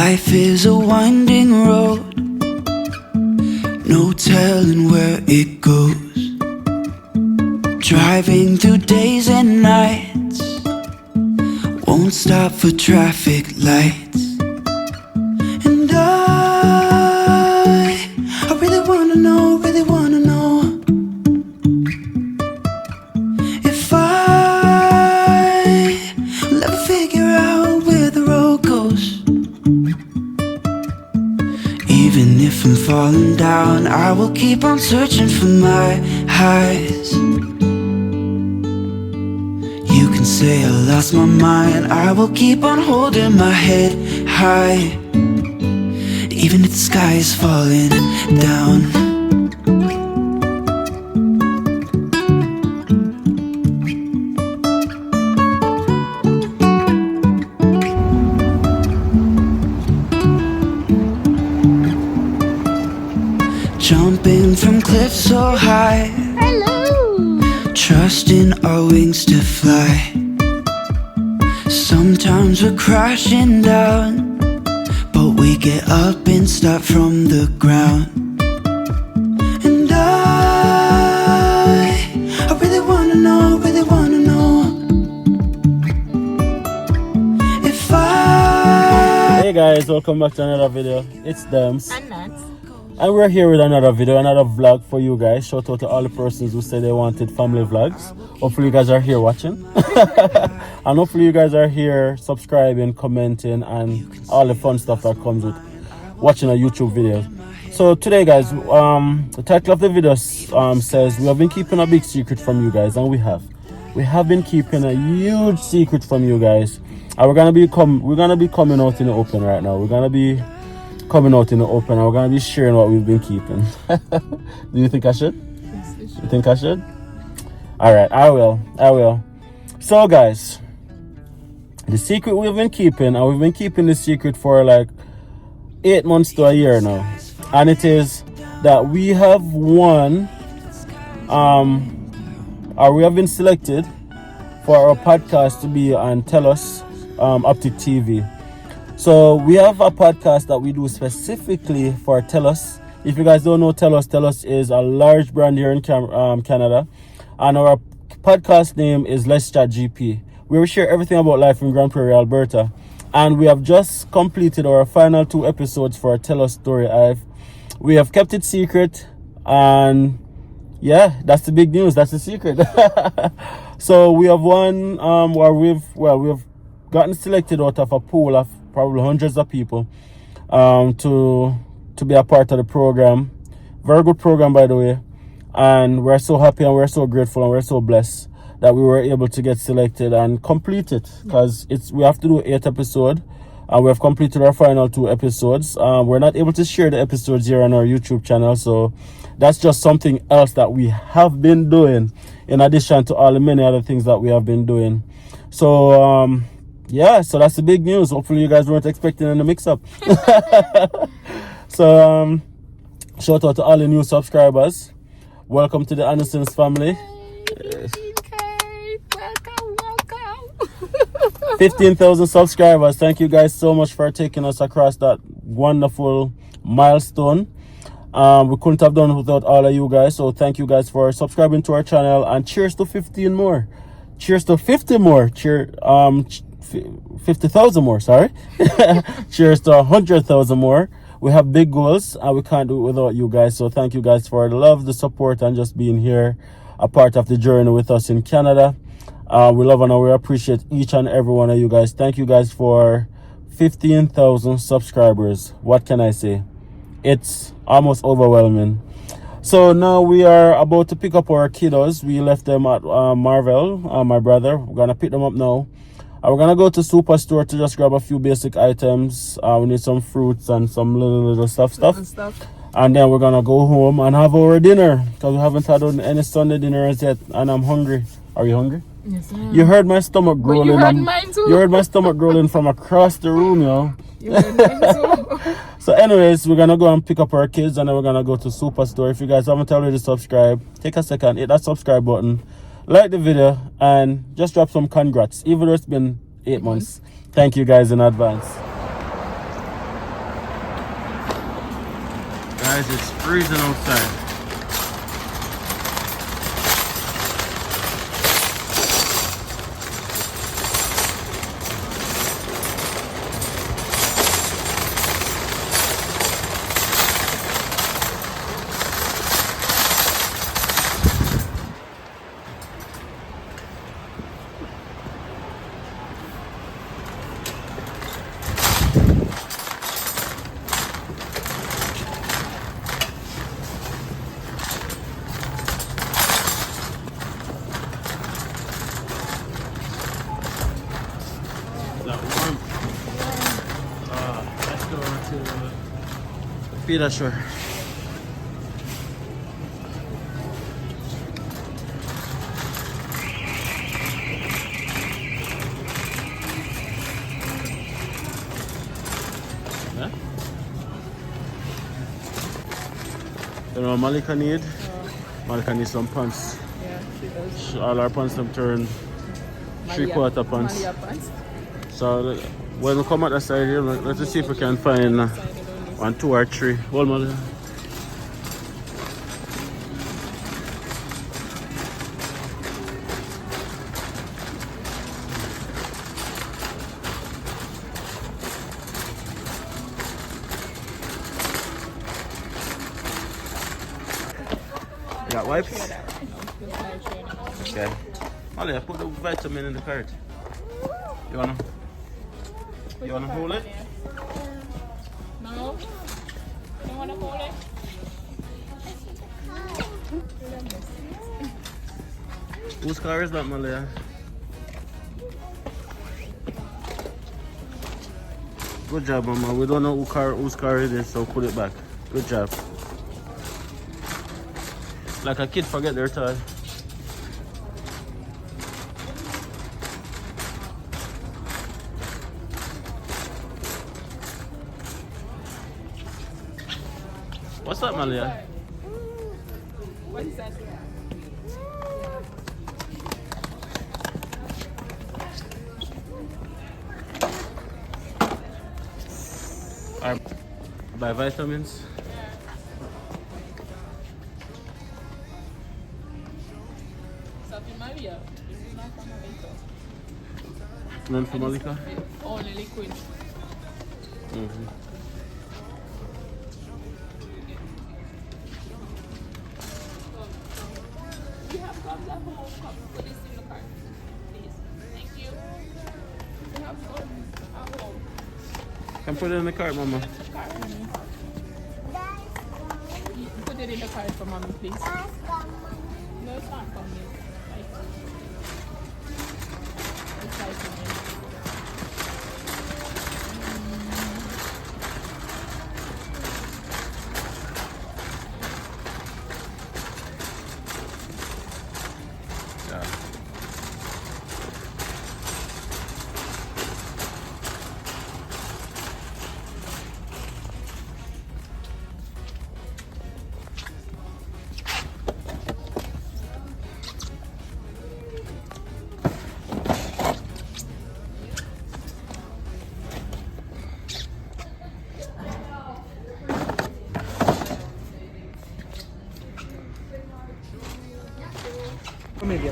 Life is a winding road, no telling where it goes. Driving through days and nights, won't stop for traffic lights. And I really wanna know, if I'll ever figure out where the road goes. Even if I'm falling down, I will keep on searching for my highs. You can say I lost my mind, I will keep on holding my head high. Even if the sky is falling down. Jumping from cliffs so high, hello, trusting our wings to fly. Sometimes we're crashing down, but we get up and start from the ground. And I really wanna know, if I... Hey guys, welcome back to another video. It's Dems. And Nats. And we're here with another video, another vlog for you guys. Shout out to all the persons who said they wanted family vlogs. Hopefully you guys are here watching. And hopefully you guys are here subscribing, commenting, and all the fun stuff that comes with watching a YouTube video. So today guys, the title of the video says we have been keeping a big secret from you guys, and we have been keeping a huge secret from you guys. And we're gonna be coming out in the open right now. We're gonna be coming out in the open. I'm gonna be sharing what we've been keeping. Do you think I should? Yes, you should. You think I should? All right, I will. So guys, the secret we've been keeping, and we've been keeping the secret for like 8 months to a year now, and it is that we have won, or we have been selected for our podcast to be on TELUS Optic TV. So we have a podcast that we do specifically for TELUS. If you guys don't know TELUS is a large brand here in Canada. And our podcast name is Let's Chat GP. We will share everything about life in Grand Prairie, Alberta. And we have just completed our final 2 episodes for TELUS Story. We have kept it secret. And yeah, that's the big news. That's the secret. So we have won, we've gotten selected out of a pool of probably hundreds of people to be a part of the program. Very good program, by the way, and we're so happy and we're so grateful and we're so blessed that we were able to get selected and complete it, because we have to do 8 episodes, and we have completed our final 2 episodes. We're not able to share the episodes here on our YouTube channel, so that's just something else that we have been doing in addition to all the many other things that we have been doing. So yeah, so that's the big news. Hopefully you guys weren't expecting any mix-up. So shout out to all the new subscribers. Welcome to the Andersons family. Yes. Welcome. 15,000 subscribers. Thank you guys so much for taking us across that wonderful milestone. We couldn't have done it without all of you guys. So thank you guys for subscribing to our channel, and cheers to 15 more. Cheers to 50 more. 50,000 more, sorry. Cheers to 100,000 more. We have big goals and we can't do it without you guys. So thank you guys for the love, the support, and just being here, a part of the journey with us in Canada. We love and we appreciate each and every one of you guys. Thank you guys for 15,000 subscribers. What can I say? It's almost overwhelming. So now we are about to pick up our kiddos. We left them at Marvel, my brother. We're gonna pick them up now. We're gonna go to Superstore to just grab a few basic items. We need some fruits and some little stuff. And then we're gonna go home and have our dinner, because we haven't had any Sunday dinners yet, and I'm hungry. Are you hungry? Yes, I am. You heard my stomach growling. You heard mine too. You heard my stomach growling from across the room, yo. You heard mine too. So anyways, we're gonna go and pick up our kids, and then we're gonna go to Superstore. If you guys haven't already subscribed, take a second, hit that subscribe button, like the video, and just drop some congrats, even though it's been 8 months. Thank you guys in advance. Guys, it's freezing outside. Let's go to Peter Shore. Huh? You know what Malika need? Malika needs some pants. Yeah, she does. All our pants them turn three-quarter pants. Malia pants. So when we come at the side here, let's just see if we can find one, two, or three. Hold on. You got wipes? Okay. Ollie, put the vitamin in the cart. You wanna hold it? No? You don't want to hold it? Whose car is that, Malia? Good job, Mama. We don't know whose car it is, so put it back. Good job. Like a kid forget their toy. What's up, Malia? What is that? Buy vitamins. Something Malia. This is not from Malika. None for Malika? Only liquid. We have cups at home. Put this in the cart, please. Thank you. We have some at home. Can put it in the cart, Mama. The cart, honey. Put it in the cart for mommy, please. No, it's not from me. It's like from me. Yeah.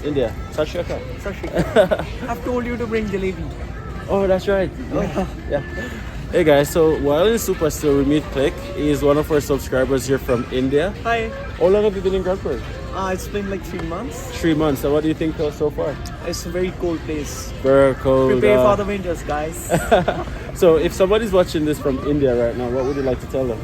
India. Sashika. I've told you to bring jalebi. Oh, that's right. Yeah. Hey guys, so while in Superstore we meet Click. He is one of our subscribers here from India. Hi. How long have you been in Grandport? It's been like 3 months. 3 months. So what do you think so far? It's a very cold place. Very cold. Prepare for the winters, guys. So if somebody's watching this from India right now, what would you like to tell them?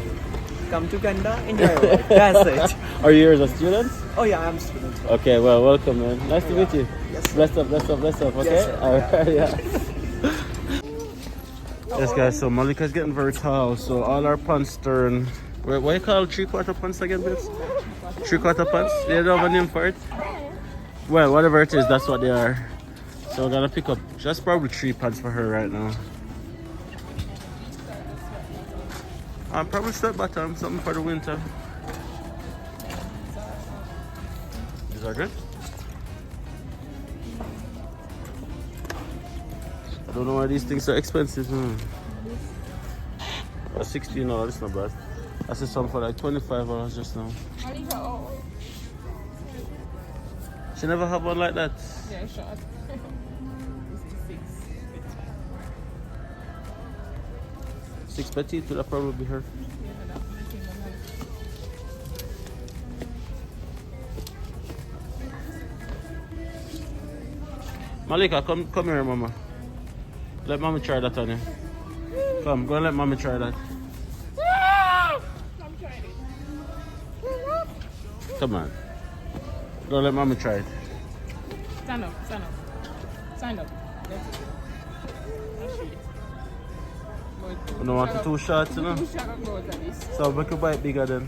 Come to Canada, enjoy your life. That's it. Are you here as a student? Oh yeah, I'm a student. Okay, well, welcome, man. Nice to meet you. Yes, sir. Bless up, bless up, bless up. Okay? Yes, sir. Alright, yeah. Yes, guys, so Malika's getting very tall, so all our pants turn. What do you call three-quarter pants again, babes? Three-quarter pants? They don't have a name for it? Well, whatever it is, that's what they are. So we're gonna pick up just probably 3 pants for her right now. Probably sweat bottom, something for the winter. These are good. I don't know why these things are expensive. $16, it's not bad. I see some for like $25 just now. Malika, oh. She never have one like that. Yeah, short. This is 6. 6 petite, would that probably be her? Yeah, that's the thing I like. Malika, come here, mama. Let mommy try that on you. Come, go and let mommy try that. I'm trying it. Come on. Go let mommy try it. Stand up, stand up. Stand up. That's it. That's it. You don't want it too short, you know? Too short of growth at least. So make you buy it bigger then.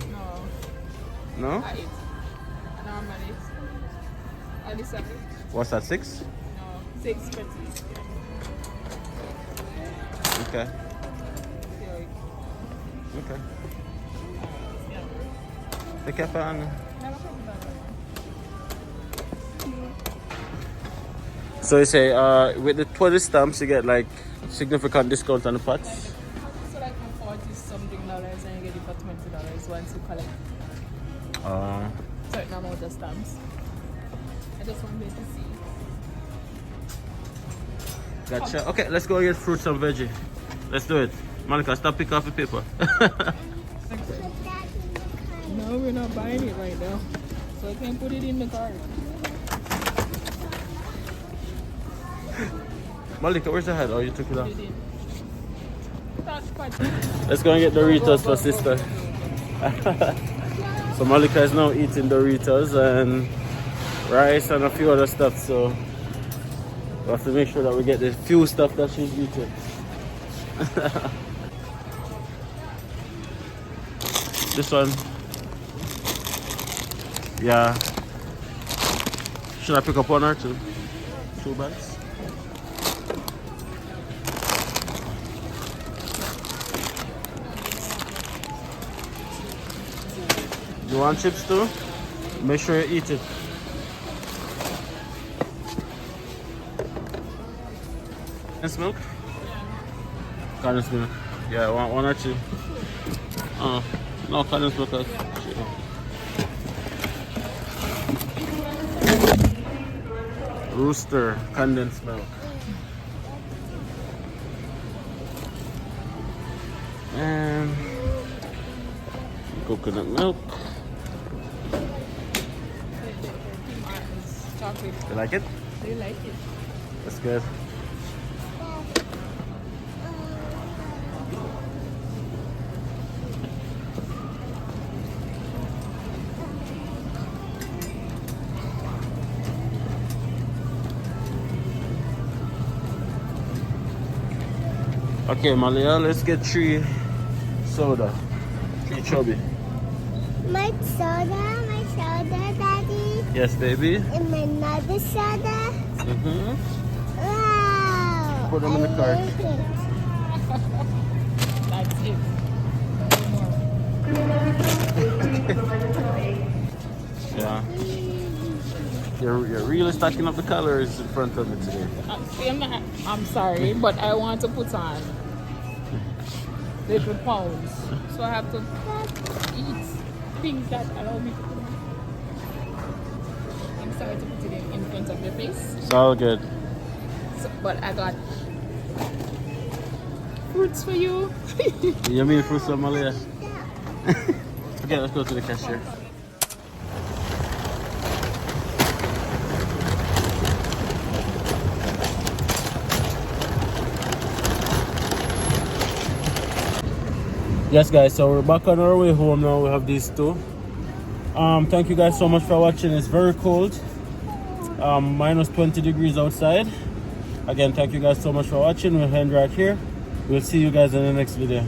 No. No? At it. Normally. At this side. What's that, 6? No. 6 petite. Okay. Yeah. Okay. Yeah. Take care, Pan. Never come back. So you say, with the 20 stamps, you get like significant discount on the pots? So like for $40-something and you get it for $20 once you collect certain amount of stamps. I just wanted to see. Gotcha. Okay, let's go get fruits and veggie. Let's do it. Malika, stop picking off the paper. No, we're not buying it right now. So I can put it in the cart. Malika, where's the head? Oh, you took it off. Put it in. That's quite Let's go and get Doritos for sister. So Malika is now eating Doritos and rice and a few other stuff. So we have to make sure that we get the few stuff that she's eating. This one. Yeah. Should I pick up one or two? 2 bags? You want chips too? Make sure you eat it. Condensed milk? Condensed milk. Yeah, one or two. No, condensed milk. Rooster condensed milk. And coconut milk. chocolate. You like it? They like it. That's good. Okay, Malia, let's get 3 soda. 3 chubby. My soda, Daddy. Yes, baby. And another soda. Mm-hmm. Wow. Put them in the cart. I like it. That's it. Yeah. You're really stacking up the calories in front of me today. I'm sorry, but I want to put on little pounds. So I have to eat things that allow me to put on. I'm sorry to put it in front of your face. It's all good. So, but I got fruits for you. You mean fruits from Malia? Okay, let's go to the cashier. Yes guys, so we're back on our way home now. We have these 2. Thank you guys so much for watching. It's very cold. Minus 20 degrees outside. Again, thank you guys so much for watching. We'll end right here. We'll see you guys in the next video.